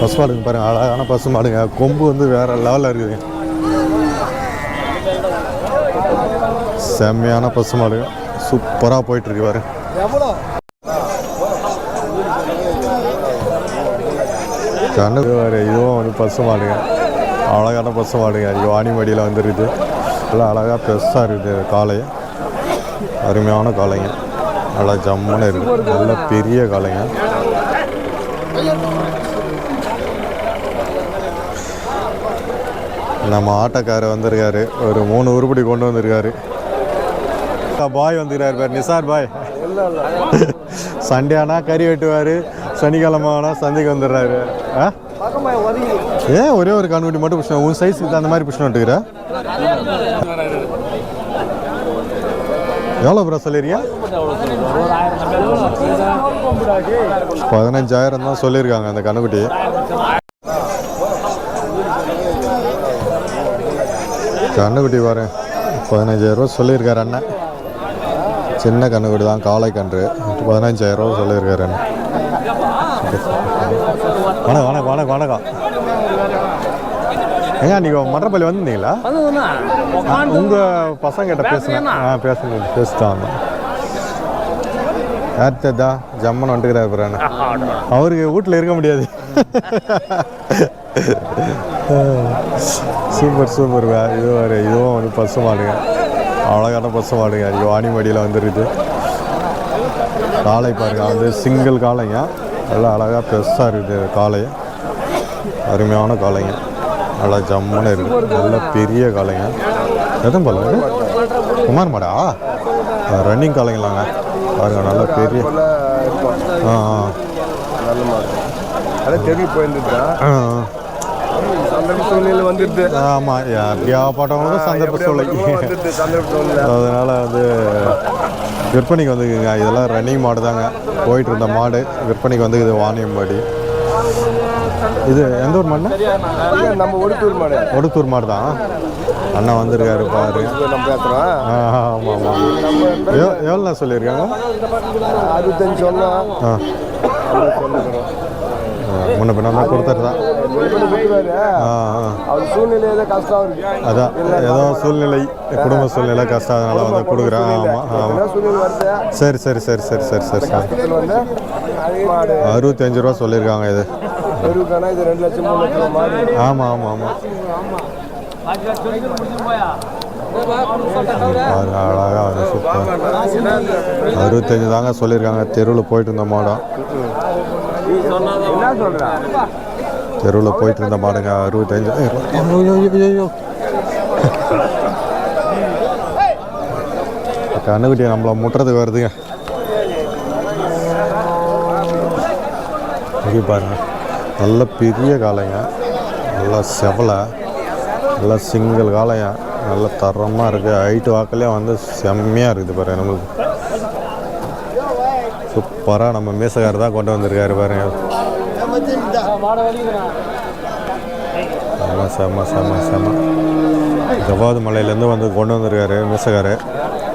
பசு மாடுங்க பாருங்க, அழகான பசு மாடுங்க. கொம்பு வந்து வேற லெவலில் இருக்குதுங்க. செம்மையான பசு மாடுங்க, சூப்பராக போயிட்டுருக்கு பாரு. கண்ணு வேறு இதுவும் வந்து பசு மாடுங்க, அழகான பசு மாடுங்க. வாணிமடியில் வந்துருக்குது, எல்லாம் அழகாக பெருசாக இருக்குது. காளை அருமையான காளைங்க, நல்லா ஜம்முன்னு இருக்குது, நல்ல பெரிய காளைங்க. நம்ம ஆட்டோக்காரர் வந்திருக்காரு, ஒரு 3 உருப்படி கொண்டு வந்திருக்காரு. பாய் வந்துருக்காரு பேர் நிசார் பாய். சண்டே ஆனால் கறி வெட்டுவார், சனிக்கிழமை ஆனால் சந்தைக்கு வந்துடுறாரு. ஏன் ஒரே ஒரு கண்ணுக்குட்டி மட்டும் பிடிச்சோம், உன் சைஸுக்கு அந்த மாதிரி பிடிச்சோம் வந்துக்கிற. எவ்வளோ ப்ரோ சொல்லிருக்கியா? 15,000 தான் சொல்லியிருக்காங்க அந்த கண்ணுக்குட்டி. கண்ணுக்குட்டி பாரு, 15,000 ரூபா சொல்லியிருக்காரு அண்ணன். சின்ன கண்ணுக்குட்டி தான், காளை கன்று. 15,000 ரூபா சொல்லியிருக்காரு அண்ணன். வணக்கம் வணக்கம் வணக்கம் வணக்கம். ஏங்க நீங்கள் மற்றப்பள்ளி வந்திருந்தீங்களா? உங்கள் பசங்கிட்ட பேசிட்டு வந்தேன். யார்த்தா ஜம்மன் வந்துக்கிறாரு பிறானு, அவருக்கு வீட்டில் இருக்க முடியாது. Super super. இதுவும் வந்து பசு மாடுங்க, அழகான பசு மாடுங்க. வாணிமடியில் வந்துருக்குது. காளை பாருங்க, வந்து சிங்கிள் காளைங்க, எல்லாம் அழகாக பெருசாக இருக்குது. காளை அருமையான காளைங்க, நல்லா ஜம்முன்னு இருக்குது, நல்ல பெரிய காளைங்க. எதுவும் போல குமார் மாடா, ரன்னிங் காளைங்களாங்க பாருங்க, நல்ல பெரிய. ஆமாம், எப்படியா பாட்டவங்களுக்கும் சந்தர்ப்ப சூழ்நிலை, அதனால வந்து விற்பனைக்கு வந்துக்குங்க. இதெல்லாம் ரன்னிங் மாடு தாங்க, போயிட்டு இருந்த மாடு விற்பனைக்கு வந்துக்குது. வாணியம்பாடி. இது எந்த ஊர் மாடு? நம்ம ஒடுத்தூர் மாடு தான். அண்ணா வந்திருக்காரு பாரு. ஆமாம் ஆமாம். எவ்வளோ சொல்லியிருக்காங்க? 65. முன்ன பின்னா தான் கொடுத்துட்றான். அதான் ஏதோ சூழ்நிலை, குடும்ப சூழ்நிலை கஷ்டம், அதனால வந்து கொடுக்குறேன். ஆமாம் ஆமாம். சரி சரி சரி சரி சரி சரி சார். 65 ரூபா சொல்லியிருக்காங்க. இது ஆமாம் ஆமாம் ஆமாம். அழகாக வந்து சூப்பர். 65 தாங்க சொல்லியிருக்காங்க. தெருவில் போயிட்டு இருந்த மாடம், தெருவில் போயிட்டு இருந்த மாடுங்க. 65. கண்ணுக்குட்டி நம்மளை முட்டுறதுக்கு வருதுங்க. இங்கே பாருங்க, நல்ல பெரிய காளைங்க, நல்லா செவலை, நல்லா சிங்கிள் காளைங்க, நல்ல தரமாக இருக்குது. ஹைட்டு வாக்கிலே வந்து செம்மையாக இருக்குது பாருங்க. நம்மளுக்கு சூப்பராக நம்ம மீசக்காரர் தான் கொண்டு வந்திருக்காரு பாருங்க. செம்ம செம்ம செம்ம செம்ம. ஜவ்வாது மலையிலேருந்து வந்து கொண்டு வந்திருக்காரு மீசக்காரர்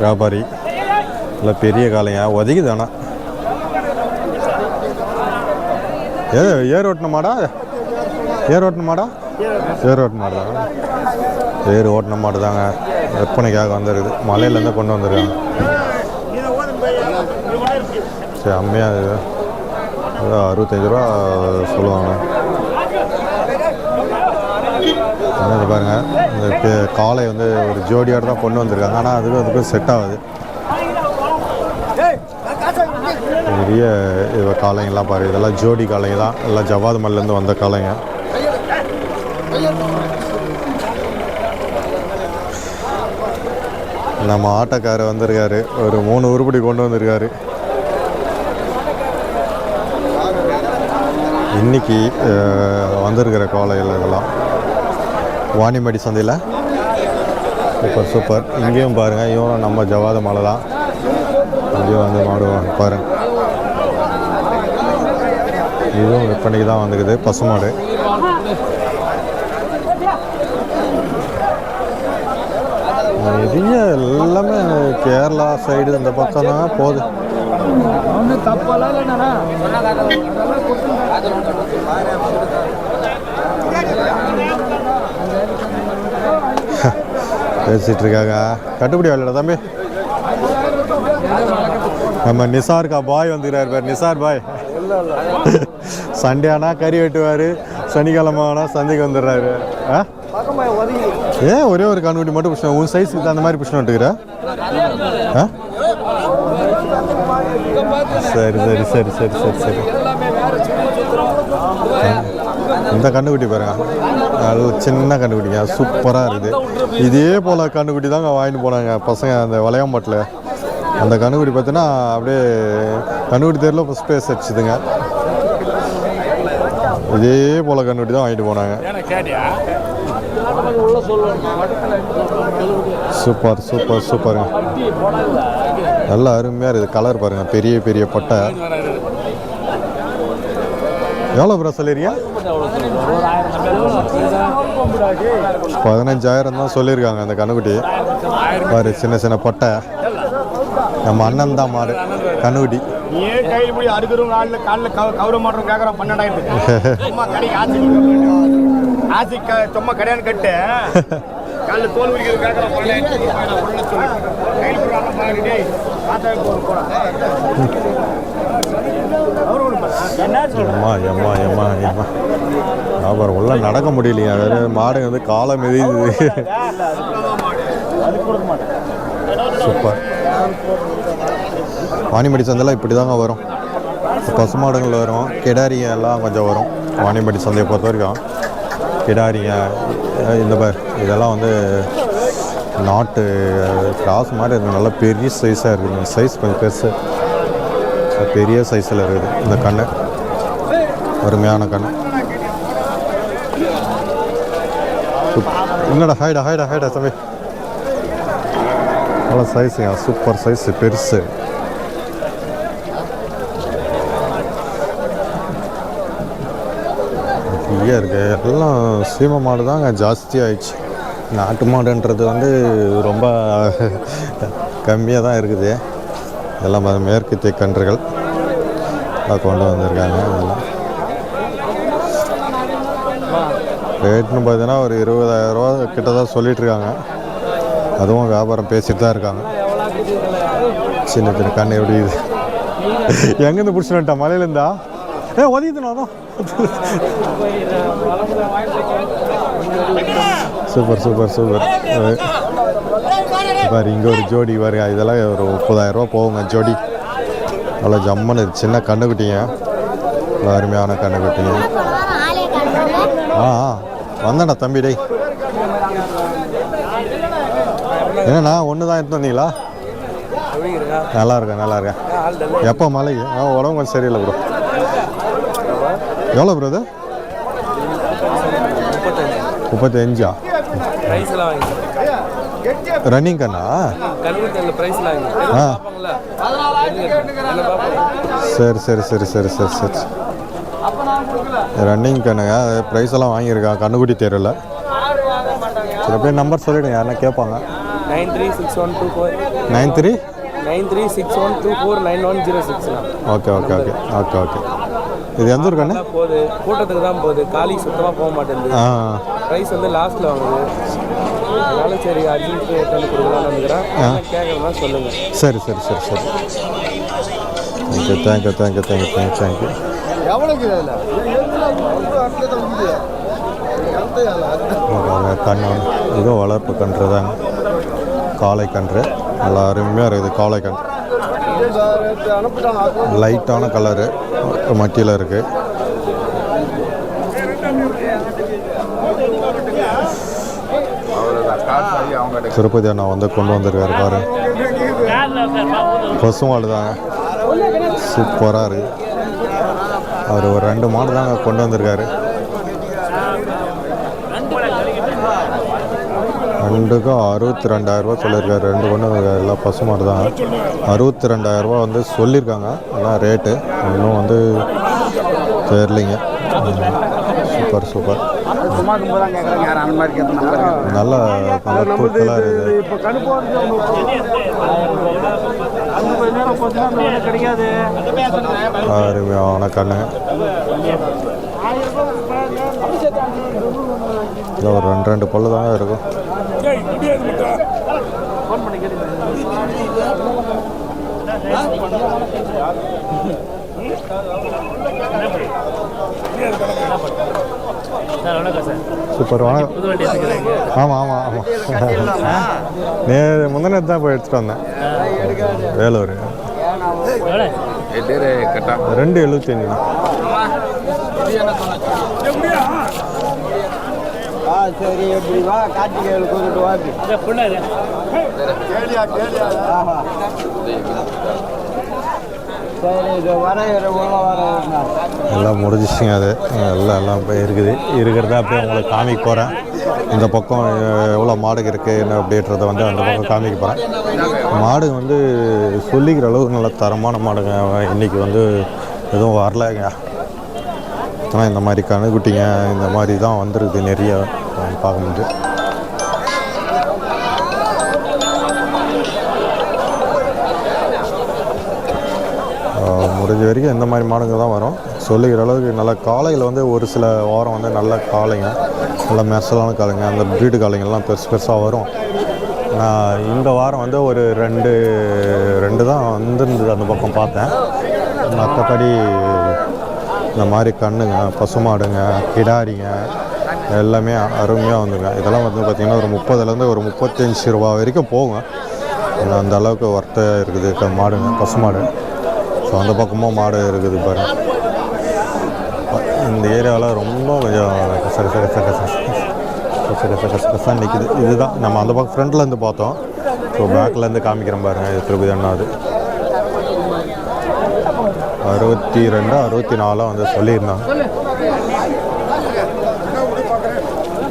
வியாபாரி. நல்லா பெரிய காளைங்க, ஒதுக்குது. ஆனால் ஏர் ஓட்டின மாடா? ஏர் ஓட்டின மாடா? ஏர் ஓட்டின மாடு தாங்க. ஏர் ஓட்டின மாடு தாங்க, விற்பனைக்காக வந்துருக்குது. மலையிலேருந்து கொண்டு வந்துருக்காங்க. சரி, அம்மையாக இது 65 ரூபா சொல்லுவாங்க. என்னது பாருங்கள், இந்த காளை வந்து ஒரு ஜோடியோடு தான் கொண்டு வந்திருக்காங்க. ஆனால் அதுக்கும் செட் ஆகுது. பெரிய இது காளைங்கெல்லாம் பாருங்கள், இதெல்லாம் ஜோடி காளைங்க தான், எல்லாம் ஜவ்வாது மலையிலேருந்து வந்த காளைங்க. நம்ம ஆட்டோக்காரர் வந்திருக்காரு, ஒரு 3 உருப்படி கொண்டு வந்திருக்காரு. இன்னைக்கு வந்திருக்கிற காளைகள் இதெல்லாம் வாணிமடி சந்தையில். Super super. இங்கேயும் பாருங்கள், இவன் நம்ம ஜவ்வாது மலை தான். இங்கேயும் வந்து மாடுவாங்க பாருங்கள். இதுவும் விற்பனைக்கு தான் வந்துக்குது, பசுமாடு. நிறைய எல்லாமே கேரளா சைடு இந்த பக்கம் தான் போகுது. பேசிகிட்டு இருக்காங்க. கட்டுப்படி வரலடா தம்பி. நம்ம நிசார்க்கா பாய் வந்துக்கிறார் பேர், நிசார் பாய். சண்டே ஆனால் கறி வெட்டுவார், சனிக்கிழமை ஆனால் சந்தைக்கு வந்துடுறாரு. ஏன் ஒரே ஒரு கண்ணுக்குட்டி மட்டும் பிடிச்சா? உன் சைஸுக்கு அந்த மாதிரி பிடிச்சி வந்துட்டுக்கிற? சரி சரி சரி சரி சரி சரி. இந்த கண்ணுக்குட்டி பாருங்க, நல்ல சின்ன கண்ணுக்குட்டிங்க, சூப்பராக இருக்குது. இதே போல் கண்ணுக்குட்டி தாங்க வாங்கிட்டு போனாங்க பசங்க அந்த வளையம்பாட்டில். அந்த கண்ணுக்குட்டி பார்த்தீங்கன்னா அப்படியே கண்ணுக்குட்டி தெருல ஃபஸ்ட் ப்ளேஸ் அடிச்சுதுங்க. இதே போல் கண்ணுக்குட்டி தான் வாங்கிட்டு போனாங்க. சூப்பர் சூப்பர் சூப்பருங்க, நல்லா அருமையாக இருக்குது. கலர் பாருங்கள், பெரிய பெரிய பட்டை. எவ்வளோ ப்ரோ சொல்லிருக்கீங்க? 15,000 தான் சொல்லியிருக்காங்க அந்த கண்ணுக்குட்டி. பாரு சின்ன சின்ன பட்டை. நம்ம அண்ணன் தான் மாடு கண்ணுக்குட்டி. சும்மா கடையான்னு கட்டு காலைல தோல் அப்புறம் உள்ள நடக்க முடியலையா, வேறு மாடு வந்து காலை மிதிக்குது. சூப்பர். வாணிமடி சந்தையில் இப்படி தாங்க வரும். பசுமாடுகள் வரும், கிடாரிங்க எல்லாம் கொஞ்சம் வரும். வாணிமடி சந்தையை பொறுத்த வரைக்கும் கிடாரிங்க இந்த பார் இதெல்லாம் வந்து நாட்டு கிராஸ் மாதிரி இருக்குது. நல்லா பெரிய சைஸாக இருக்குது. சைஸ் கொஞ்சம் பெருசு, பெரிய சைஸில் இருக்குது இந்த கண்ணு. அருமையான கண்ணு. என்னடா ஹைடா ஹைடா ஹைடா தம்பி, நல்ல சைஸுங்க, சூப்பர் சைஸு, பெருசு. ஃப்ரீயாக இருக்குது. எல்லாம் சீமை மாடு தாங்க ஜாஸ்தி ஆயிடுச்சு. நாட்டு மாடுன்றது வந்து ரொம்ப கம்மியாக தான் இருக்குது. இதெல்லாம் மேற்கத்திய கன்றுகள் கொண்டு வந்திருக்காங்க. இதெல்லாம் ரேட்னு பார்த்தீங்கன்னா ஒரு 20,000 ரூபா கிட்ட தான் சொல்லிகிட்ருக்காங்க. அதுவும் வியாபாரம் பேசிட்டு தான் இருக்காங்க. சின்ன சின்ன கண்ணு எப்படி இது எங்கேருந்து பிடிச்சிட்டு வந்துட்டா? மலையிலேருந்தா? ஒதிக்குதுண்ணா தான். Super super super. பாரு இங்கே ஒரு ஜோடி பாருங்க, இதெல்லாம் ஒரு 30,000 ரூபா போகுங்க ஜோடி. நல்லா ஜம்மனு சின்ன கண்ணுக்குட்டிங்க, நல்லா அருமையான கண்ணுக்குட்டிங்க. வந்தேண்ணா தம்பி. டேய் என்னண்ணா ஒன்று தான் எடுத்து வந்தீங்களா? நல்லா இருக்கேன் நல்லா இருக்கேன். எப்போ மலைக்கு? உடம்பு கொஞ்சம் சரியில்லை ப்ரோ. எவ்வளோ ப்ரோ இது? 35. ரன்னிங் கண்ணா? சரி சரி சரி சரி சரி சரி. ரன்னிங் கண்ணுங்க, ப்ரைஸ் எல்லாம் வாங்கியிருக்காங்க கண்ணுக்குட்டி தேர்வில். சில பேர் நம்பர் சொல்லிவிடுங்க, யாருன்னா கேட்பாங்க. 9361249106. Okay okay okay okay okay. இது எந்த ஒரு கண்ணு? போகுது கூட்டத்துக்கு தான் போகுது, காலி சுத்தமாக போக மாட்டேங்குது. ப்ரைஸ் வந்து லாஸ்ட்டில் வாங்குது. அதனால சரி அர்ஜென்ட் எடுத்து கொடுக்கலாம்னு வந்துக்கிறேன். கேட்குறதா சொல்லுங்கள். சரி சரி சரி சரி. Okay thank you thank you thank you thank you thank you. கண்ணு இதோ வளர்ப்பு கன்று தாங்க, காளை கன்று. நல்லா அருமையாக இருக்குது காளை கன்று. லைட்டான கலரு மட்டியில் இருக்குது. திருப்பதி அண்ணா வந்து கொண்டு வந்திருக்காரு பாரு. பசுமாடு தாங்க, சூப்பராக இருக்குது. அவர் ஒரு 2 மாடு தாங்க கொண்டு வந்திருக்காரு. 2க்கும் 62,000 ரூபா சொல்லியிருக்காரு. 2 கொண்டு வந்திருக்காரு. எல்லாம் பசுமாடு தான். 62,000 ரூபா வந்து சொல்லியிருக்காங்க. ஆனால் ரேட்டு இன்னும் வந்து தெரியலைங்க. Super super. நல்ல நல்ல தூக்கலாக இருக்குது. அருமையான கண்ணு. இல்லை ஒரு ரெண்டு பல்லு தாங்க இருக்கும். சூப்பர் வணக்கம். ஆமாம் ஆமாம் ஆமாம் முந்தினது தான் போய் எடுத்துகிட்டு வந்தேன் வேலூர். 2.75ண்ணா. சரி எப்படி வா கார்த்திகேயன் கூப்பிட்டு வாப்பி சரி இது வர எல்லாம் முடிஞ்சிச்சுங்க. அது எல்லாம் இப்போ இருக்கிறத அப்படியே உங்களுக்கு காமிக்க போகிறேன். இந்த பக்கம் எவ்வளோ மாடுங்க இருக்குது என்ன அப்படின்றத வந்து அந்த பக்கம் காமிக்க போகிறேன். மாடு வந்து சொல்லிக்கிற அளவுக்கு நல்ல தரமான மாடுங்க. இன்றைக்கி வந்து எதுவும் வரலைங்க. ஆனால் இந்த மாதிரி கணுக்குட்டிங்க இந்த மாதிரி தான் வந்துருக்குது நிறைய பார்க்க முடியுது. முடிஞ்ச வரைக்கும் இந்த மாதிரி மாடுங்க தான் வரும். சொல்லிக்கிற அளவுக்கு நல்ல காளையில் வந்து ஒரு சில வாரம் வந்து நல்ல காளைங்க, நல்ல மெர்சலான காளைங்க, அந்த ப்ரீடு காளைங்கெல்லாம் பெருசாக வரும். நான் இந்த வாரம் வந்து ஒரு ரெண்டு தான் வந்துருந்தது அந்த பக்கம் பார்த்தேன். மற்றபடி இந்த மாதிரி கண்ணுங்க, பசுமாடுங்க, கிடாரிங்க எல்லாமே அருமையாக வந்துங்க. இதெல்லாம் வந்து பார்த்திங்கன்னா ஒரு 30லேருந்து ஒரு 35 ரூபா வரைக்கும் போகும். அந்த அளவுக்கு ஒர்த்தாக இருக்குது மாடுங்க, பசுமாடு. ஸோ அந்த பக்கமும் மாடு இருக்குது பாருங்க. இந்த ஏரியாவில் ரொம்ப கொஞ்சம் கசகசா நிற்கிது. இதுதான் நம்ம அந்த பக்கம் ஃப்ரண்ட்லேருந்து பார்த்தோம். ஸோ பேக்லேருந்து காமிக்கிறேன் பாருங்கள். இது திருப்பதி அண்ணாது 62 64 வந்து சொல்லியிருந்தாங்க.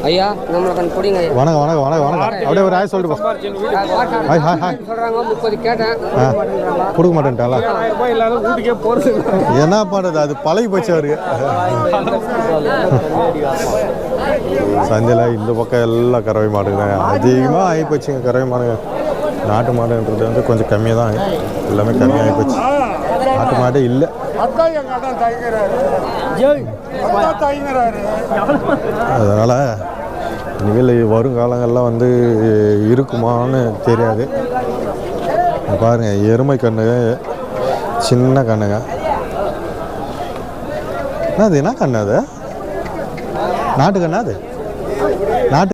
ஐயா நம்மளுக்கு பிடிங்க. வணக்கம் வணக்கம் வணக்கம் வணக்கம். அப்படியே ஒரு ஆய் சொல்லிட்டு ஹாய் ஹாய் ஹாய் சொல்கிறாங்க 30 கேட்டேன் கொடுக்க மாட்டேன்ட்டாளா? வீட்டுக்கே போகிறது என்ன பண்ணுறது, அது பழகி போச்சு அவருக்கு. சந்தையில் இந்த பக்கம் எல்லாம் கறவை மாடுங்க அதிகமாக ஆகி போச்சுங்க. கறவை மாடுங்க. நாட்டு மாடுன்றது வந்து கொஞ்சம் கம்மியாக தான் எல்லாமே கம்மியாக ஆகி போச்சு. நாட்டு மாடு இல்லை. அதனால் இனிமேல் வருங்காலங்கள்லாம் வந்து இருக்குமான்னு தெரியாது. பாருங்கள் எருமை கண்ணுங்க, சின்ன கண்ணுங்க. என்ன கண்ணு அது? நாட்டு கண்ணா அது? நாட்டு